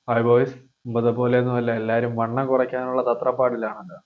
Hi boys. മുമ്പത്തെ പോലെയൊന്നുമല്ല, എല്ലാവരും വണ്ണം കുറയ്ക്കാനുള്ള തത്രപ്പാടിലാണല്ലോ.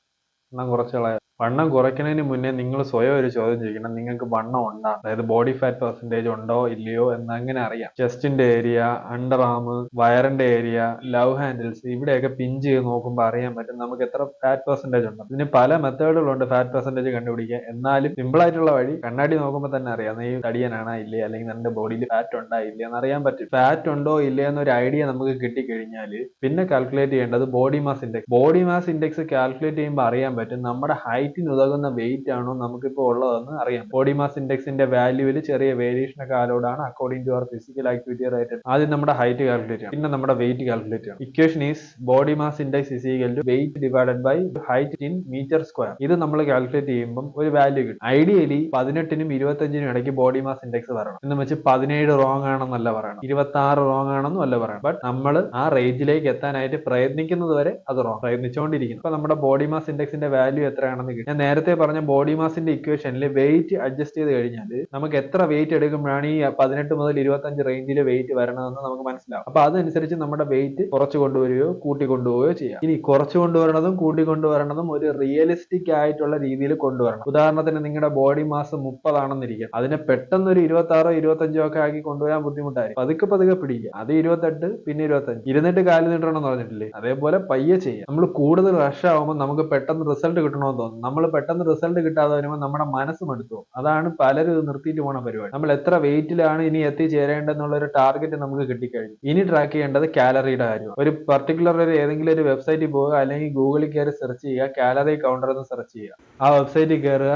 വണ്ണം കുറയ്ക്കുന്നതിന് മുന്നേ നിങ്ങൾ സ്വയം ഒരു ചോദ്യം ചോദിക്കണം: നിങ്ങൾക്ക് വണ്ണം ഉണ്ടോ? അതായത് ബോഡി ഫാറ്റ് പെർസെൻറ്റേജ് ഉണ്ടോ ഇല്ലയോ എന്ന് അങ്ങനെ അറിയാം. ചെസ്റ്റിന്റെ ഏരിയ, അണ്ടർ ആം, വയറിന്റെ ഏരിയ, ലവ് ഹാൻഡിൽസ്, ഇവിടെയൊക്കെ പിഞ്ച് ചെയ്ത് നോക്കുമ്പോൾ അറിയാൻ പറ്റും നമുക്ക് എത്ര ഫാറ്റ് പെർസെൻറ്റേജ് ഉണ്ട്. ഇതിന് പല മെത്തേഡുകളുണ്ട് ഫാറ്റ് പെർസെൻറ്റേജ് കണ്ടുപിടിക്കാൻ. എന്നാലും സിമ്പിൾ ആയിട്ടുള്ള വഴി കണ്ണാടി നോക്കുമ്പോൾ തന്നെ അറിയാം നീ തടിയനാണോ ഇല്ലേ, അല്ലെങ്കിൽ നിന്റെ ബോഡിയിൽ ഫാറ്റ് ഉണ്ടോ ഇല്ലേ എന്ന് അറിയാൻ പറ്റും. ഫാറ്റ് ഉണ്ടോ ഇല്ലേ എന്നൊരു ഐഡിയ നമുക്ക് കിട്ടിക്കഴിഞ്ഞാൽ പിന്നെ കാൽക്കുലേറ്റ് ചെയ്യേണ്ടത് body mass index. Body mass index calculate ചെയ്യുമ്പോൾ അറിയാൻ പറ്റും നമ്മുടെ ഹൈറ്റിന് ഉതകുന്ന വെയിറ്റ് ആണോ നമുക്കിപ്പോൾ ഉള്ളതെന്ന് അറിയാം. ബോഡി മാസ് ഇൻഡെക്സിന്റെ വാല്യൂവിൽ ചെറിയ വേരിയേഷൻ ഒക്കെ അലോഡാണ് അക്കോർഡിംഗ് ടു അവർ ഫിസിക്കൽ ആക്ടിവിറ്റി റേറ്റ്. ആദ്യം നമ്മുടെ ഹൈറ്റ് കാൽക്കുലേറ്റ് ചെയ്യണം, പിന്നെ നമ്മുടെ വെയിറ്റ് കാൽക്കുലേറ്റ് ചെയ്യണം. Equation is body mass index is equal to weight divided by height in metre square. ഇത് നമ്മൾ കാൽക്കുലേറ്റ് ചെയ്യുമ്പോൾ ഒരു വാല്യൂ കിട്ടും. ഐഡിയലി 18നും 25നും ഇടയ്ക്ക് ബോഡി മാസ് ഇൻഡെക്സ് വരണം എന്ന് വെച്ച് 17 റോങ് ആണെന്നല്ല പറയണം, 26 റോങ് ആണെന്നും അല്ല പറയണം. ബട്ട് നമ്മൾ ആ റേഞ്ചിലേക്ക് എത്താനായിട്ട് പ്രയത്നിക്കുന്നത് വരെ അത് റോങ്, പ്രയത്നിച്ചുകൊണ്ടിരിക്കുന്നു. അപ്പൊ നമ്മുടെ ബോഡി മാസ് ഇൻഡെക്സിന്റെ വാല്യൂ എത്രയാണെന്ന് കിട്ടും. ഞാൻ നേരത്തെ പറഞ്ഞ ബോഡി മാസിന്റെ ഇക്വേഷനിൽ വെയിറ്റ് അഡ്ജസ്റ്റ് ചെയ്ത് കഴിഞ്ഞാൽ നമുക്ക് എത്ര വെയിറ്റ് എടുക്കുമ്പോഴാണ് ഈ 18 മുതൽ 25 റേഞ്ചിൽ വെയിറ്റ് വരണമെന്ന് നമുക്ക് മനസ്സിലാവും. അപ്പൊ അതനുസരിച്ച് നമ്മുടെ വെയിറ്റ് കുറച്ച് കൊണ്ടുവരികയോ കൂട്ടി കൊണ്ടുപോവുകയോ ചെയ്യാം. ഇനി കുറച്ച് കൊണ്ടുവരണതും കൂട്ടി കൊണ്ടുവരണതും ഒരു റിയലിസ്റ്റിക് ആയിട്ടുള്ള രീതിയിൽ കൊണ്ടുവരണം. ഉദാഹരണത്തിന് നിങ്ങളുടെ ബോഡി മാസ് 30 ആണെന്നിരിക്കും, അതിനെ പെട്ടെന്ന് ഒരു 26 25 ഒക്കെ ആക്കി കൊണ്ടുവരാൻ ബുദ്ധിമുട്ടായിരിക്കും. പതുക്കെ പതുക്കെ പിടിക്കുക. അത് 28, പിന്നെ 25. ഇരുന്നിട്ട് കാല് നീട്ടണമെന്ന് പറഞ്ഞിട്ടില്ലേ, അതേപോലെ പയ്യെ ചെയ്യാം. നമ്മൾ കൂടുതൽ റഷ് ആവുമ്പോൾ നമുക്ക് പെട്ടെന്ന് റിസൾട്ട് കിട്ടണമെന്ന് തോന്നും. നമ്മൾ പെട്ടെന്ന് റിസൾട്ട് കിട്ടാതെ വരുമ്പോൾ നമ്മുടെ മനസ്സ് മടുത്തു. അതാണ് പലരും ഇത് നിർത്തിയിട്ട് പോണ പരിപാടി. നമ്മൾ എത്ര വെയിറ്റിലാണ് ഇനി എത്തിച്ചേരേണ്ടെന്നുള്ള ഒരു ടാർഗറ്റ് നമുക്ക് കിട്ടിക്കഴിഞ്ഞു. ഇനി ട്രാക്ക് ചെയ്യേണ്ടത് കാലറിയുടെ കാര്യമാണ്. ഒരു പർട്ടിക്കുലർ ഏതെങ്കിലും ഒരു വെബ്സൈറ്റിൽ പോവുക, അല്ലെങ്കിൽ ഗൂഗിളിൽ കയറി സെർച്ച് ചെയ്യുക, കാലറി കൗണ്ടർ എന്ന് സെർച്ച് ചെയ്യുക. ആ വെബ്സൈറ്റിൽ കയറുക,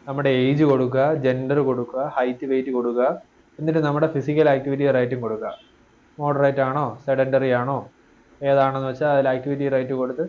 നമ്മുടെ ഏജ് കൊടുക്കുക, ജെൻഡർ കൊടുക്കുക, ഹൈറ്റ് വെയിറ്റ് കൊടുക്കുക, എന്നിട്ട് നമ്മുടെ ഫിസിക്കൽ ആക്ടിവിറ്റി റേറ്റും കൊടുക്കുക. മോഡറേറ്റ് ആണോ സെഡൻഡറി ആണോ ഏതാണെന്ന് വെച്ചാൽ അതിൽ ആക്ടിവിറ്റി റേറ്റ് കൊടുത്ത്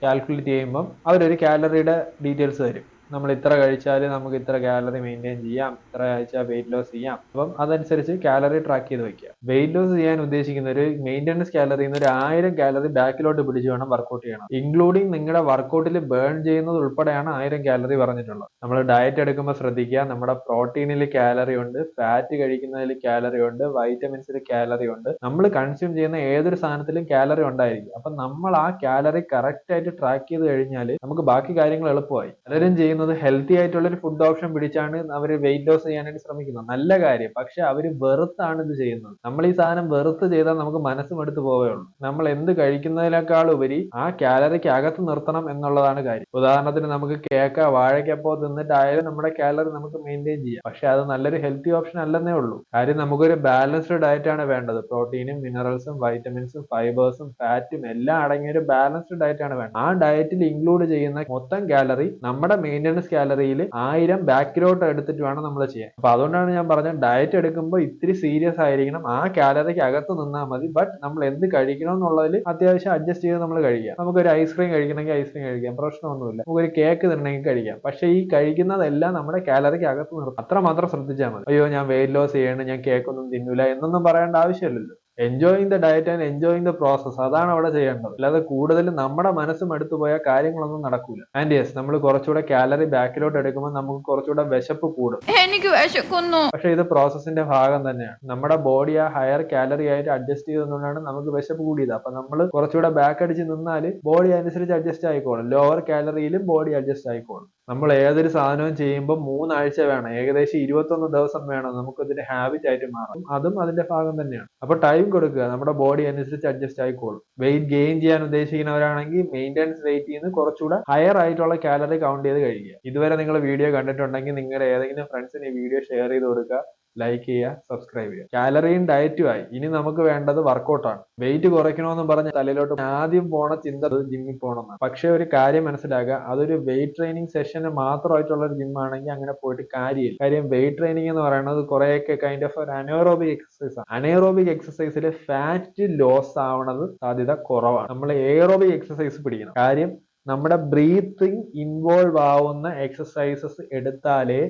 കാൽക്കുലേറ്റ് ചെയ്യുമ്പം അവരൊരു കാലറിയുടെ ഡീറ്റെയിൽസ് തരും. നമ്മൾ ഇത്ര കഴിച്ചാൽ നമുക്ക് ഇത്ര കാലറി മെയിൻറ്റെയിൻ ചെയ്യാം, ഇത്ര കഴിച്ചാൽ വെയിറ്റ് ലോസ് ചെയ്യാം. അപ്പം അതനുസരിച്ച് കാലറി ട്രാക്ക് ചെയ്ത് വെക്കുക. വെയിറ്റ് ലോസ് ചെയ്യാൻ ഉദ്ദേശിക്കുന്ന ഒരു മെയിൻ്റെനൻസ് കാലറി ഒരു 1000 കാലറി ബാക്കിലോട്ട് പിടിച്ച് വേണം വർക്കൗട്ട് ചെയ്യണം. ഇൻക്ലൂഡിങ് നിങ്ങളുടെ വർക്കൗട്ടിൽ ബേൺ ചെയ്യുന്നത് ഉൾപ്പെടെയാണ് 1000 കാലറി പറഞ്ഞിട്ടുള്ളത്. നമ്മൾ ഡയറ്റ് എടുക്കുമ്പോൾ ശ്രദ്ധിക്കുക, നമ്മുടെ പ്രോട്ടീനിൽ കാലറി ഉണ്ട്, ഫാറ്റ് കഴിക്കുന്നതിൽ കാലറി ഉണ്ട്, വൈറ്റമിൻസിൽ കാലറി ഉണ്ട്. നമ്മൾ കൺസ്യൂം ചെയ്യുന്ന ഏതൊരു സാധനത്തിലും കാലറി ഉണ്ടായിരിക്കും. അപ്പം നമ്മൾ ആ കാലറി കറക്റ്റ് ആയിട്ട് ട്രാക്ക് ചെയ്ത് കഴിഞ്ഞാൽ നമുക്ക് ബാക്കി കാര്യങ്ങൾ എളുപ്പമായി. പലരും ചെയ്യുന്നത് ഹെൽത്തി ആയിട്ടുള്ള ഒരു ഫുഡ് ഓപ്ഷൻ പിടിച്ചാണ് അവർ വെയിറ്റ് ലോസ് ചെയ്യാനായിട്ട് ശ്രമിക്കുന്നത്. നല്ല കാര്യം, പക്ഷെ അവർ വെറുത്താണ് ഇത് ചെയ്യുന്നത്. നമ്മൾ ഈ സാധനം വെറുത്ത് ചെയ്താൽ നമുക്ക് മനസ്സും എടുത്ത് പോവുകയുള്ളൂ. നമ്മൾ എന്ത് കഴിക്കുന്നതിനേക്കാൾ ഉപരി ആ കാലറിക്ക് അകത്ത് നിർത്തണം എന്നുള്ളതാണ് കാര്യം. ഉദാഹരണത്തിന് നമുക്ക് കേക്ക വാഴക്കപ്പോ തിന്നിട്ടായാലും നമ്മുടെ കാലറി നമുക്ക് മെയിൻറ്റെയിൻ ചെയ്യാം, പക്ഷെ അത് നല്ലൊരു ഹെൽത്തി ഓപ്ഷൻ അല്ലെന്നേ ഉള്ളൂ. കാര്യം നമുക്കൊരു ബാലൻസ്ഡ് ഡയറ്റ് ആണ് വേണ്ടത്. പ്രോട്ടീനും മിനറൽസും വൈറ്റമിൻസും ഫൈബേഴ്സും ഫാറ്റും എല്ലാം അടങ്ങിയ ഒരു ബാലൻസ്ഡ് ഡയറ്റ് ആണ് വേണ്ടത്. ആ ഡയറ്റിൽ ഇൻക്ലൂഡ് ചെയ്യുന്ന മൊത്തം കാലറി നമ്മുടെ മെയിൻ്റെനൻസ് കാലറിയിൽ 1000 ബാക്കിലോട്ട് എടുത്തിട്ട് വേണം നമ്മൾ ചെയ്യാൻ. അപ്പൊ അതുകൊണ്ടാണ് ഞാൻ പറഞ്ഞത് ഡയറ്റ് എടുക്കുമ്പോൾ ഇത്തിരി സീരിയസ് ആയിരിക്കണം. ആ കാലറിക്ക് അകത്ത് നിന്നാൽ മതി. ബട്ട് നമ്മൾ എന്ത് കഴിക്കണം എന്നുള്ളതിൽ അത്യാവശ്യം അഡ്ജസ്റ്റ് ചെയ്ത് നമ്മൾ കഴിക്കാം. നമുക്കൊരു ഐസ്ക്രീം കഴിക്കണമെങ്കിൽ ഐസ്ക്രീം കഴിക്കാം, പ്രശ്നമൊന്നുമില്ല. നമുക്കൊരു കേക്ക് തിന്നണമെങ്കിൽ കഴിക്കാം. പക്ഷെ ഈ കഴിക്കുന്നതെല്ലാം നമ്മുടെ കാലറിക്ക് അകത്ത് നിർത്തും. അത്രമാത്രം ശ്രദ്ധിച്ചാൽ മതി. അയ്യോ ഞാൻ വെയിറ്റ് ലോസ് ചെയ്യണം, ഞാൻ കേക്കൊന്നും തിന്നൂല എന്നൊന്നും പറയേണ്ട ആവശ്യമില്ലല്ലോ. Enjoying the diet and enjoying the process, അതാണ് അവിടെ ചെയ്യേണ്ടത്. അല്ലാതെ കൂടുതൽ നമ്മുടെ മനസ്സും എടുത്തു പോയാൽ കാര്യങ്ങളൊന്നും നടക്കൂല. ആൻഡ് യെസ്, നമ്മൾ കുറച്ചുകൂടെ കാലറി ബാക്കിലോട്ട് എടുക്കുമ്പോൾ നമുക്ക് കുറച്ചുകൂടെ വിശപ്പ് കൂടും. എനിക്ക് വിശക്കുന്നു. പക്ഷെ ഇത് പ്രോസസ്സിന്റെ ഭാഗം തന്നെയാണ്. നമ്മുടെ ബോഡി ആ ഹയർ കാലറി ആയിട്ട് അഡ്ജസ്റ്റ് ചെയ്തുകൊണ്ടാണ് നമുക്ക് വിശപ്പ് കൂടിയത്. അപ്പൊ നമ്മൾ കുറച്ചുകൂടെ ബാക്ക് അടിച്ച് നിന്നാൽ ബോഡി അനുസരിച്ച് അഡ്ജസ്റ്റ് ആയിക്കോളും. ലോവർ കാലറിയിലും ബോഡി അഡ്ജസ്റ്റ് ആയിക്കോളും. നമ്മൾ ഏതൊരു സാധനവും ചെയ്യുമ്പോൾ 3 ആഴ്ച വേണം, ഏകദേശം 21 ദിവസം വേണം നമുക്ക് ഇതിന്റെ ഹാബിറ്റ് ആയിട്ട് മാറും. അതും അതിന്റെ ഭാഗം തന്നെയാണ്. അപ്പൊ ടൈം കൊടുക്കുക, നമ്മുടെ ബോഡി അനുസരിച്ച് അഡ്ജസ്റ്റ് ആയിക്കോളും. വെയിറ്റ് ഗെയിൻ ചെയ്യാൻ ഉദ്ദേശിക്കുന്നവരാണെങ്കിൽ മെയിൻ്റെനൻസ് വെയിറ്റ് നിന്ന് കുറച്ചുകൂടെ ഹയർ ആയിട്ടുള്ള കാലറി കൗണ്ട് ചെയ്ത് കഴിയുക. ഇതുവരെ നിങ്ങൾ വീഡിയോ കണ്ടിട്ടുണ്ടെങ്കിൽ നിങ്ങളുടെ ഏതെങ്കിലും ഫ്രണ്ട്സിന് ഈ വീഡിയോ ഷെയർ ചെയ്ത് കൊടുക്കുക, ലൈക്ക് ചെയ്യുക, സബ്സ്ക്രൈബ് ചെയ്യുക. കാലറിയും ഡയറ്റുമായി ഇനി നമുക്ക് വേണ്ടത് വർക്കൗട്ടാണ്. വെയിറ്റ് കുറയ്ക്കണമെന്ന് പറഞ്ഞ് തലയിലോട്ട് ആദ്യം പോണ ചിന്ത ജിമ്മിൽ പോകണമെന്നാണ്. പക്ഷെ ഒരു കാര്യം മനസ്സിലാക്കുക, അതൊരു വെയിറ്റ് ട്രെയിനിങ് സെഷന് മാത്രമായിട്ടുള്ള ഒരു ജിം ആണെങ്കിൽ അങ്ങനെ പോയിട്ട് കാര്യമില്ല. കാര്യം വെയിറ്റ് ട്രെയിനിങ് എന്ന് പറയുന്നത് കുറെയൊക്കെ കൈൻഡ് ഓഫ് ഒരു അനേറോബിക് എക്സസൈസ് ആണ്. അനേറോബിക് എക്സസൈസിൽ ഫാറ്റ് ലോസ് ആവണത് സാധ്യത കുറവാണ്. നമ്മൾ എയറോബിക് എക്സസൈസ് പിടിക്കണം. കാര്യം നമ്മുടെ ബ്രീത്തിങ് ഇൻവോൾവ് ആവുന്ന എക്സസൈസസ് എടുത്താലേ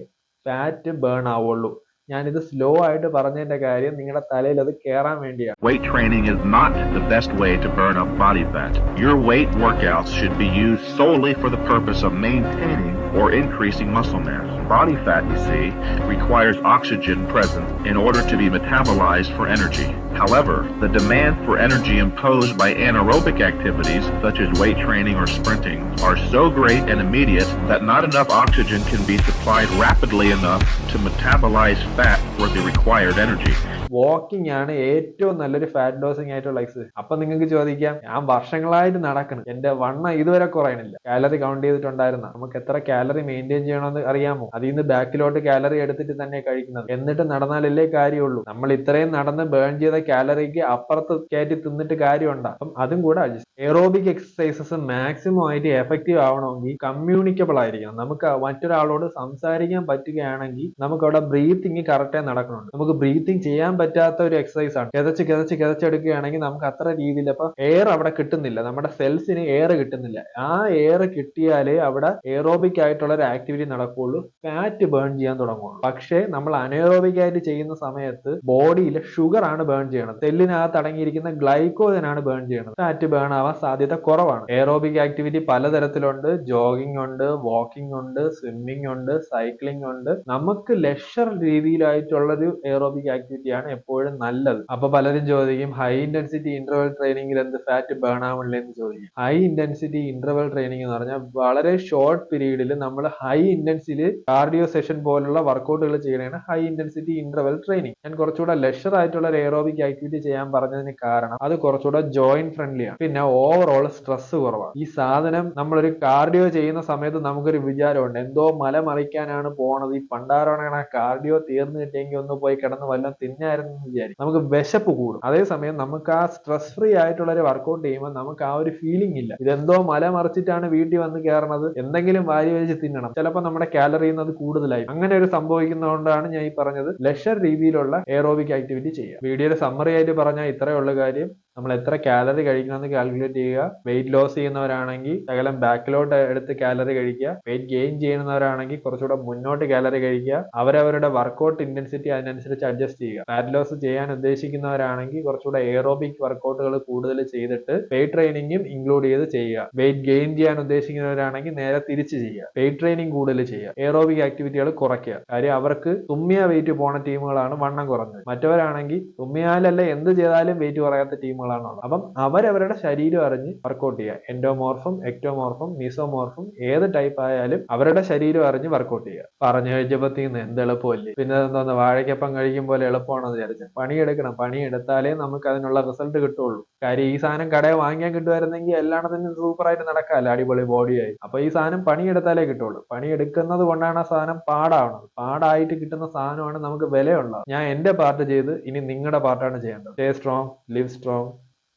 ഫാറ്റ് ബേൺ ആവുള്ളൂ. ഞാനിത് സ്ലോ ആയിട്ട് പറഞ്ഞതിന്റെ കാര്യം നിങ്ങളുടെ തലയിൽ അത് കേറാൻ വേണ്ടിയാണ്. Weight training is not the best way to burn up body fat. Your weight workouts should be used solely for the purpose of maintaining or increasing muscle mass. Body fat, you see, requires oxygen present in order to be metabolized for energy. However, the demand for energy imposed by anaerobic activities, such as weight training or sprinting, are so great and immediate that not enough oxygen can be supplied rapidly enough to metabolize fat for the required energy. Walking ആണ് ഏറ്റവും നല്ലൊരു fat losing ആയിട്ടുള്ള exercise. അപ്പൊ നിങ്ങൾക്ക് ചോദിക്കാം, ഞാൻ വർഷങ്ങളായിട്ട് നടക്കണം, എന്റെ വണ്ണം ഇതുവരെ കുറയണില്ല, കാലറി കൗണ്ട് ചെയ്തിട്ടുണ്ടായിരുന്ന നമുക്ക് എത്ര കാലറി മെയിൻറ്റെയിൻ ചെയ്യണമെന്ന് അറിയാമോ? അതിൽ നിന്ന് ബാക്കിലോട്ട് കാലറി എടുത്തിട്ട് തന്നെ കഴിക്കുന്നത്, എന്നിട്ട് നടന്നാലല്ലേ കാര്യമുള്ളൂ. നമ്മൾ ഇത്രയും നടന്ന് ബേൺ ചെയ്ത കാലറിക്ക് അപ്പുറത്ത് കയറ്റി തിന്നിട്ട് കാര്യമുണ്ട്. അപ്പം അതും കൂടെ എയറോബിക് എക്സസൈസസ് മാക്സിമം ആയിട്ട് എഫക്റ്റീവ് ആവണമെങ്കിൽ കമ്മ്യൂണിക്കബിൾ ആയിരിക്കണം. നമുക്ക് മറ്റൊരാളോട് സംസാരിക്കാൻ പറ്റുകയാണെങ്കിൽ നമുക്ക് അവിടെ ബ്രീത്തിങ് കറക്റ്റായി നടക്കുന്നുണ്ട്. നമുക്ക് ബ്രീത്തിങ് ചെയ്യാൻ പറ്റാത്ത ഒരു എക്സസൈസ് ആണ്. കിതച്ചെടുക്കുകയാണെങ്കിൽ നമുക്ക് അത്ര രീതിയിൽ അപ്പൊ എയർ അവിടെ കിട്ടുന്നില്ല, നമ്മുടെ സെൽസിന് എയർ കിട്ടുന്നില്ല. ആ എയർ കിട്ടിയാലേ അവിടെ എയറോബിക് ആയിട്ടുള്ള ഒരു ആക്ടിവിറ്റി നടക്കുകയുള്ളൂ, ഫാറ്റ് ബേൺ ചെയ്യാൻ തുടങ്ങുള്ളൂ. പക്ഷേ നമ്മൾ അനേറോബിക് ആയിട്ട് ചെയ്യുന്ന സമയത്ത് ബോഡിയിൽ ഷുഗർ ആണ് ബേൺ ചെയ്യണത്, സെല്ലിനകത്ത് അടങ്ങിയിരിക്കുന്ന ഗ്ലൈക്കോജൻ ആണ് ബേൺ ചെയ്യണത്. ഫാറ്റ് ബേൺ ആവാൻ സാധ്യത കുറവാണ്. എയറോബിക് ആക്ടിവിറ്റി പലതരത്തിലുണ്ട്. ജോഗിംഗ് ഉണ്ട്, വാക്കിംഗ് ഉണ്ട്, സ്വിമ്മിംഗ് ഉണ്ട്, സൈക്ലിംഗ് ഉണ്ട്. നമുക്ക് ലെഷർ രീതിയിലായിട്ടുള്ളൊരു എയറോബിക് ആക്ടിവിറ്റിയാണ് എപ്പോഴും നല്ലത്. അപ്പൊ പലരും ചോദിക്കും, ഹൈ ഇന്റൻസിറ്റി ഇന്റർവൽ ട്രെയിനിങ്ങിൽ എന്ത് ഫാറ്റ് ബേൺ ആവില്ലേ എന്ന് ചോദിക്കും. ഹൈ ഇന്റൻസിറ്റി ഇന്റർവൽ ട്രെയിനിങ് എന്ന് പറഞ്ഞാൽ വളരെ ഷോർട്ട് പീരീഡിൽ നമ്മൾ ഹൈ ഇന്റൻസിറ്റി കാർഡിയോ സെഷൻ പോലുള്ള വർക്കൗട്ടുകൾ ചെയ്യണതാണ് ഹൈ ഇന്റൻസിറ്റി ഇന്റർവൽ ട്രെയിനിങ്. ഞാൻ കുറച്ചുകൂടെ ലെഷർ ആയിട്ടുള്ള ഒരു എയറോബിക് ആക്ടിവിറ്റി ചെയ്യാൻ പറഞ്ഞതിന് കാരണം അത് കുറച്ചുകൂടെ ജോയിന്റ് ഫ്രണ്ട്ലി ആണ്, പിന്നെ ഓവറോൾ സ്ട്രെസ് കുറവാണ്. ഈ സാധനം നമ്മളൊരു കാർഡിയോ ചെയ്യുന്ന സമയത്ത് നമുക്കൊരു വിചാരമുണ്ട്, എന്തോ മല മറിക്കാനാണ് പോണത്, ഈ പണ്ടാറോണ കാർഡിയോ തീർന്നു കിട്ടിയെങ്കിൽ ഒന്ന് പോയി കിടന്ന് വല്ലതും തിന്നായിരുന്നു എന്ന് വിചാരിക്കും. നമുക്ക് വിശപ്പ് കൂടും. അതേസമയം നമുക്ക് ആ സ്ട്രെസ് ഫ്രീ ആയിട്ടുള്ള ഒരു വർക്കൗട്ട് ചെയ്യുമ്പോൾ നമുക്ക് ആ ഒരു ഫീലിംഗ് ഇല്ല, ഇതെന്തോ മല മറിച്ചിട്ടാണ് വീട്ടിൽ വന്ന് കയറണത്, എന്തെങ്കിലും വാരി വലിച്ച് തിന്നണം, ചിലപ്പോൾ നമ്മുടെ കാലറി അത് കൂടുതലായി. അങ്ങനെ ഒരു സംഭവിക്കുന്നതുകൊണ്ടാണ് ഞാൻ ഈ പറഞ്ഞത് ലെഷർ രീതിയിലുള്ള എയറോബിക് ആക്ടിവിറ്റി ചെയ്യുക. വീഡിയോയുടെ സമ്മറി ആയിട്ട് പറഞ്ഞാൽ ഇത്രയുള്ള കാര്യം, നമ്മൾ എത്ര കാലറി കഴിക്കണമെന്ന് കാൽക്കുലേറ്റ് ചെയ്യുക. വെയിറ്റ് ലോസ് ചെയ്യുന്നവരാണെങ്കിൽ ശകലം ബാക്കിലോട്ട് എടുത്ത് കാലറി കഴിക്കുക. വെയിറ്റ് ഗെയിൻ ചെയ്യുന്നവരാണെങ്കിൽ കുറച്ചുകൂടെ മുന്നോട്ട് കാലറി കഴിക്കുക. അവരവരുടെ വർക്കൗട്ട് ഇന്റൻസിറ്റി അതിനനുസരിച്ച് അഡ്ജസ്റ്റ് ചെയ്യുക. ഫാറ്റ് ലോസ് ചെയ്യാൻ ഉദ്ദേശിക്കുന്നവരാണെങ്കിൽ കുറച്ചുകൂടെ എയറോബിക് വർക്കൗട്ടുകൾ കൂടുതൽ ചെയ്തിട്ട് വെയിറ്റ് ട്രെയിനിങ്ങും ഇൻക്ലൂഡ് ചെയ്ത് ചെയ്യുക. വെയിറ്റ് ഗെയിൻ ചെയ്യാൻ ഉദ്ദേശിക്കുന്നവരാണെങ്കിൽ നേരെ തിരിച്ച് ചെയ്യുക, വെയിറ്റ് ട്രെയിനിങ് കൂടുതൽ ചെയ്യുക, എയറോബിക് ആക്ടിവിറ്റികൾ കുറയ്ക്കുക. കാര്യം അവർക്ക് തുമ്മിയ വെയിറ്റ് പോണ ടീമുകളാണ് വണ്ണം കുറഞ്ഞത്. മറ്റവരാണെങ്കിൽ തുമ്മിയാലല്ല എന്ത് ചെയ്താലും വെയിറ്റ് കുറയാത്ത ടീമുകളാണുള്ളത്. അപ്പം അവരവരുടെ ശരീരം അറിഞ്ഞ് വർക്കൗട്ട് ചെയ്യുക. എൻഡോമോർഫും, എക്ടോമോർഫും, മീസോമോർഫും ഏത് ടൈപ്പ് ആയാലും അവരുടെ ശരീരം അറിഞ്ഞ് വർക്കൗട്ട് ചെയ്യുക. പറഞ്ഞു കഴിച്ചപ്പത്തിന് എന്ത് എളുപ്പമല്ലേ, പിന്നെ എന്തോന്ന് വാഴയ്ക്കപ്പം കഴിക്കും പോലെ എളുപ്പമാണെന്ന് വിചാരിച്ചു. പണിയെടുക്കണം, പണിയെടുത്താലേ നമുക്ക് അതിനുള്ള റിസൾട്ട് കിട്ടുള്ളൂ. കാര്യം ഈ സാധനം കടയിൽ വാങ്ങിയാൽ കിട്ടുമായിരുന്നെങ്കിൽ എല്ലായിടത്തും സൂപ്പറായിട്ട് നടക്കാമല്ലോ, അടിപൊളി ബോഡിയായി. അപ്പൊ ഈ സാധനം പണിയെടുത്താലേ കിട്ടുള്ളൂ. പണിയെടുക്കുന്നത് കൊണ്ടാണ് ആ സാധനം പാടാവുന്നത്. പാടായിട്ട് കിട്ടുന്ന സാധനമാണ് നമുക്ക് വിലയുള്ളത്. ഞാൻ എന്റെ പാർട്ട് ചെയ്ത് ഇനി നിങ്ങളുടെ പാർട്ടാണ് ചെയ്യേണ്ടത്. Stay strong, live strong.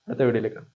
അടുത്ത വീഡിയോയിൽ കാണാം.